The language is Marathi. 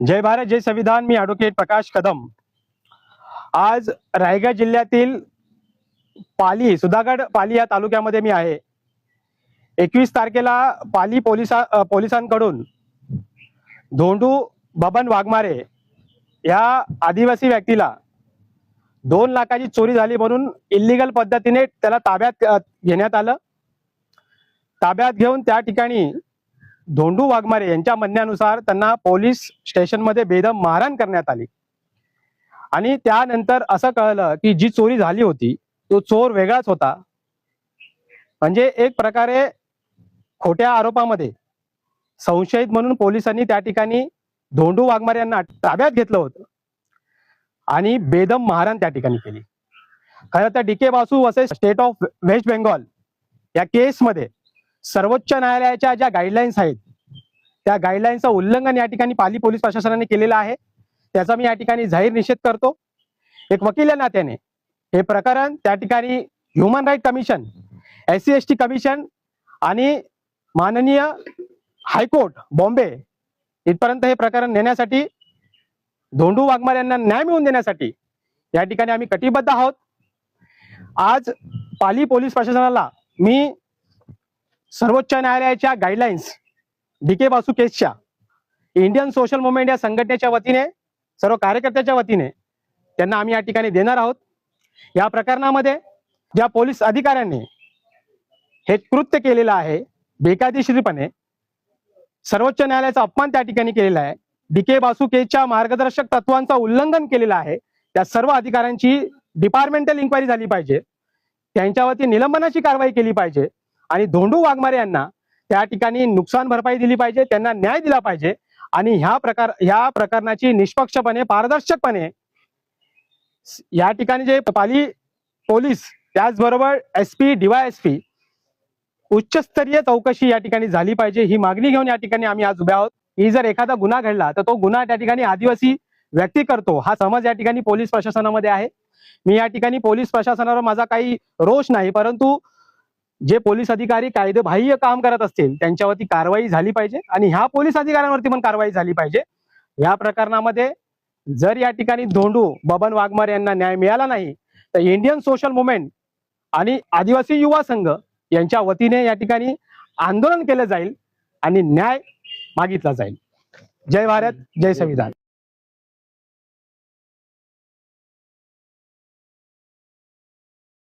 जय भारत जय संविधान। मी ॲडव्होकेट प्रकाश कदम आज रायगड जिल्ह्यातील सुधागड पाली या तालुक्यामध्ये मी आहे। 21 तारखेला पाली पोलिसांकडून धोंडू बबन वाघमारे या आदिवासी व्यक्तीला 2 लाखाची चोरी झाली म्हणून इल्लीगल पद्धतीने त्याला ताब्यात घेण्यात आलं। ताब्यात घेऊन त्या ठिकाणी धोंडू वाघमारे यांच्या म्हणण्यानुसार त्यांना पोलीस स्टेशनमध्ये बेदम मारहाण करण्यात आली आणि त्यानंतर असं कळलं की जी चोरी झाली होती तो चोर वेगळाच होता। म्हणजे एक प्रकारे खोट्या आरोपामध्ये संशयित म्हणून पोलिसांनी त्या ठिकाणी धोंडू वाघमारे यांना ताब्यात घेतलं होतं आणि बेदम मारहाण त्या ठिकाणी केली। खरं तर DK Basu versus state of West Bengal या केसमध्ये सर्वोच्च न्यायालयाच्या ज्या गाईडलाईन्स आहेत त्या गाईडलाईन्सचं उल्लंघन या ठिकाणी पाली पोलीस प्रशासनाने केलेलं आहे। त्याचा मी या ठिकाणी जाहीर निषेध करतो। एक वकील या नात्याने हे प्रकरण त्या ठिकाणी human right commission, SC ST commission आणि माननीय हायकोर्ट बॉम्बे इथपर्यंत हे प्रकरण नेण्यासाठी, धोंडू वाघमारे यांना न्याय मिळवून देण्यासाठी या ठिकाणी आम्ही कटिबद्ध आहोत। आज पाली पोलीस प्रशासनाला मी सर्वोच्च न्यायालयाच्या गाईडलाईन्स DK बासू केसच्या इंडियन सोशल मुवमेंट या संघटनेच्या वतीने, सर्व कार्यकर्त्याच्या वतीने त्यांना आम्ही या ठिकाणी देणार आहोत। या प्रकरणामध्ये ज्या पोलीस अधिकाऱ्यांनी हे कृत्य केलेलं आहे बेकायदेशीरपणे, सर्वोच्च न्यायालयाचा अपमान त्या ठिकाणी केलेला आहे, DK बासू केसच्या मार्गदर्शक तत्वांचा उल्लंघन केलेलं आहे, त्या सर्व अधिकाऱ्यांची डिपार्टमेंटल इन्क्वायरी झाली पाहिजे, त्यांच्यावरती निलंबनाची कारवाई केली पाहिजे आणि धोंडू वाघमारे यांना त्या ठिकाणी नुकसान भरपाई दिली पाहिजे, त्यांना न्याय दिला पाहिजे आणि ह्या प्रकरणाची निष्पक्षपणे, पारदर्शकपणे या ठिकाणी जे पाली पोलीस त्याचबरोबर SP DYSP उच्चस्तरीय चौकशी या ठिकाणी झाली पाहिजे, ही मागणी घेऊन या ठिकाणी आम्ही आज उभे आहोत। की जर एखादा गुन्हा घडला तर तो गुन्हा त्या ठिकाणी आदिवासी व्यक्ती करतो हा समज या ठिकाणी पोलीस प्रशासनामध्ये आहे। मी या ठिकाणी पोलीस प्रशासनावर माझा काही रोष नाही, परंतु जे पोलीस अधिकारी कायदेबाह्य काम करत असतील त्यांच्यावरती कारवाई झाली पाहिजे आणि ह्या पोलीस अधिकाऱ्यांवरती पण कारवाई झाली पाहिजे। या प्रकरणामध्ये जर या ठिकाणी धोंडू बबन वाघमारे यांना न्याय मिळाला नाही तर इंडियन सोशल मुवमेंट आणि आदिवासी युवा संघ यांच्या वतीने या ठिकाणी आंदोलन केलं जाईल आणि न्याय मागितला जाईल। जय भारत जय संविधान।